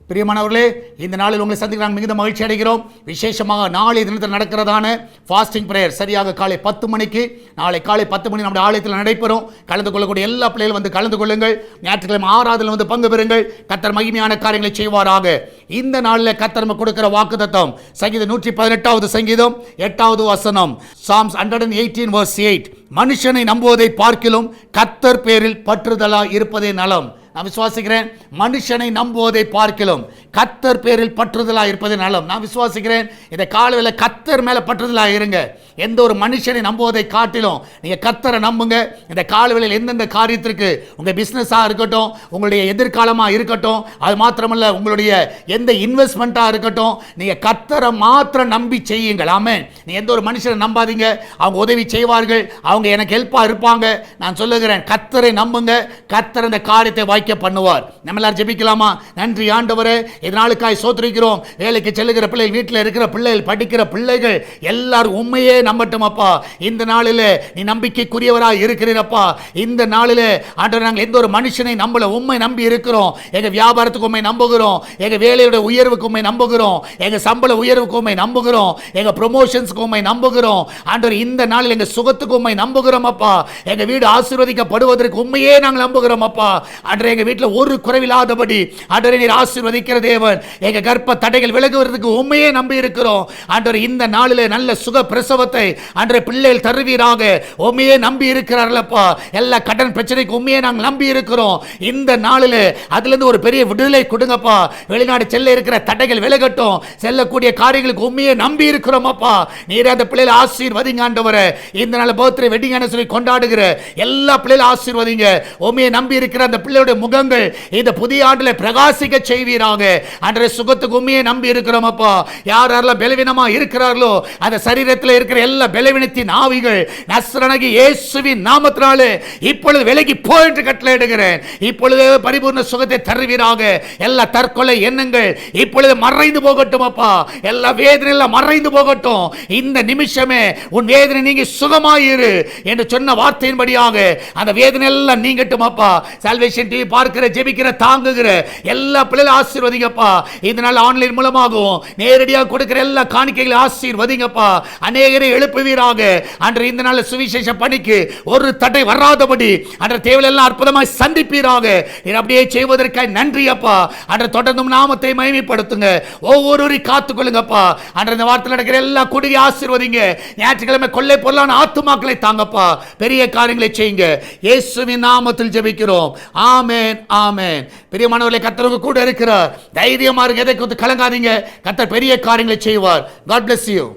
பிரியமானவர்களே, இந்த நாளில் உங்களை சந்திக்க நாங்கள் மிகுந்த மகிழ்ச்சி அடைகிறோம். விசேஷமாக நாளை தினத்தில் நடக்கிறதான ஃபாஸ்டிங் பிரேயர் சரியாக காலை 10 மணிக்கு, நாளை காலை 10 மணி நம்முடைய ஆலயத்தில் நடைபெறும். கலந்து கொள்ளக்கூடிய எல்லா பிள்ளைகளும் வந்து கலந்து கொள்ளுங்கள். ஞாயிற்றுக்கிழமை ஆராதனையில் வந்து பங்கு பெறுங்கள். கர்த்தர் மகிமையான காரியங்களை செய்வாராக. இந்த நாளில் கர்த்தர் நமக்கு கொடுக்கிற வாக்குத்தத்தம் சங்கீதம் 118வது சங்கீதம் 8வது வசனம், Psalms 118 verse 8. மனுஷனை நம்புவதை பார்க்கிலும் கர்த்தர் பேரில் பற்றுதலா இருப்பதே நலம். நான் விசுவாசிக்கிறேன், மனுஷனை நம்புவதை பார்க்கிலும் கர்த்தர் பேரில் பற்றுதலா இருப்பது நலம். நான் விசுவாசிக்கிறேன், இந்த காலையில் கர்த்தர் மேலே பற்றுதலா இருங்க. எந்த ஒரு மனுஷனை நம்புவதை காட்டிலும் நீங்கள் கர்த்தரை நம்புங்க. இந்த காலையில் எந்தெந்த காரியத்திற்கு, உங்கள் பிஸ்னஸாக இருக்கட்டும், உங்களுடைய எதிர்காலமாக இருக்கட்டும், அது மாத்திரமல்ல உங்களுடைய எந்த இன்வெஸ்ட்மெண்ட்டாக இருக்கட்டும், நீங்கள் கர்த்தரை மாத்திரம் நம்பி செய்யுங்கள். ஆமென். நீ எந்த ஒரு மனுஷனை நம்பாதீங்க. அவங்க உதவி செய்வார்கள், அவங்க எனக்கு ஹெல்ப்பாக இருப்பாங்க. நான் சொல்லுகிறேன், கர்த்தரை நம்புங்க. கர்த்தர் இந்த காரியத்தை வாய்க்க பண்ணுவார். நம்ம எல்லாரும் ஜெபிக்கலாமா? நன்றி ஆண்டவரே, இதனாலுக்காய் சோத்திரிக்கிறோம். வேலைக்கு செல்லுகிற பிள்ளைகள், வீட்டில் இருக்கிற பிள்ளைகள், படிக்கிற பிள்ளைகள் எல்லாரும் உண்மையே நம்பட்டும் அப்பா. இந்த நாளில் நீ நம்பிக்கைக்குரியவராக இருக்கிறீரப்பா. இந்த நாளில் ஆண்டவர், நாங்கள் எந்த ஒரு மனுஷனை நம்பல, உண்மை நம்பி இருக்கிறோம். எங்கள் வியாபாரத்துக்கு உண்மை நம்புகிறோம், எங்கள் வேலையோட உயர்வுக்கு உண்மை நம்புகிறோம், எங்கள் சம்பள உயர்வுக்கு உண்மை நம்புகிறோம், எங்கள் ப்ரொமோஷன்ஸ்க்கு உண்மை நம்புகிறோம். ஆண்டவர், இந்த நாளில் எங்கள் சுகத்துக்கு உண்மை நம்புகிறோம் அப்பா. எங்கள் வீடு ஆசீர்வதிக்கப்படுவதற்கு உண்மையே நாங்கள் நம்புகிறோம் அப்பா. ஆண்டவர், எங்கள் வீட்டில் ஒரு குறைவில்லாதபடி ஆண்டவரை நீர் ஆசீர்வதிக்கிற தேவன். எங்கள் கர்ப்ப தடைகள் விலகுவதற்கு உண்மையே நம்பி இருக்கிறோம். ஆண்டவர், இந்த நாளில் நல்ல சுக பிரசவத்தை ஆண்டவரே பிள்ளைகள் தருவீராக. உண்மையே நம்பி இருக்கிறார்களப்பா. எல்லா கடன் பிரச்சனைக்கு உண்மையே நாங்கள் நம்பி இருக்கிறோம். இந்த நாளில் அதிலிருந்து ஒரு பெரிய விடுதலை கொடுங்கப்பா. வெளிநாடு செல்ல இருக்கிற தடைகள் விலகட்டும். செல்லக்கூடிய காரியங்களுக்கு உண்மையே நம்பி இருக்கிறோம் அப்பா. நீரே அந்த பிள்ளைகளை ஆசீர்வதிங்க ஆண்டவரே. இந்த நாள் பர்த்டே வெட்டிங் ஆனிவர்சரி கொண்டாடுகிற எல்லா பிள்ளைகளும் ஆசீர்வதிங்க. உண்மையை நம்பி இருக்கிற அந்த பிள்ளையுடைய முகங்கள் இந்த புதிய ஆண்டில் பிரகாசிக்க செய்வீராக. ஆண்டவரே, சுகத்துக்கு உண்மையை நம்பி இருக்கிறோம் அப்பா. யார் யாரெல்லாம் பலவீனமா இருக்கிறார்களோ அந்த சரீரத்தில் இருக்கிற எல்லா பலவீனத்தின் ஆவிகள் நஸ்ரனாகிய இயேசுவின் நாமத்தினாலே இப்பொழுது விலகி போய் என்று கட்டளையிடுகிறேன். இப்பொழுது பரிபூர்ண சுகத்தை தருவீராக. எல்லா தற்கொலை எண்ணங்கள் இப்பொழுது மறைந்து போகட்டும் அப்பா. எல்லா வேதனை எல்லாம் மறைந்து போகட்டும். இந்த நிமிஷமே உன் வேதனை நீங்கி சுகமாயிரு என்று சொன்ன வார்த்தையின்படியாக அந்த வேதனை எல்லாம் நீங்கட்டும் அப்பா. சால்வேஷன் டிவி பார்க்கிற, ஜெபிக்கிற, தாங்குகிற எல்லா பிள்ளைகளும் ஆசீர்வதிங்கப்பா. இந்த நாள் ஆன்லைன் மூலமாகவும் நேரடியாக கொடுக்கிற எல்லா காணிக்கைகளை ஆசீர்வதிங்கப்பா. அநேகரை எழுப்புவீராக. அன்று இந்த நாள் சுவிசேஷ பணிக்கு ஒரு தடை வராதபடி அன்று தேவையெல்லாம் அற்புதமாய் சந்திப்பீராக. அப்படியே செய்வதற்காக நன்றி அப்பா. அன்று தொடர்ந்து நாமத்தை மகிமைப்படுத்துங்க. ஒவ்வொருவரையும் காத்துக்கொள்ளுங்கப்பா. அன்று இந்த வார்த்தையில் நடக்கிற எல்லா குடியை ஆசீர்வதிங்க. ஞாயிற்றுக்கிழமை கொள்ளை பொருளான ஆத்துமாக்களை தாங்கப்பா. பெரிய காரியங்களை செய்யுங்க. இயேசுவின் நாமத்தில் ஜெபிக்கிறோம். ஆமென், ஆமென். பிரியமானவர்களே, கர்த்தர் கூட இருக்கிறார். தைரியமா இருங்க. எதை குறித்து கலங்காதீங்க. கர்த்தர் பெரிய காரியங்களை செய்வார். God bless you.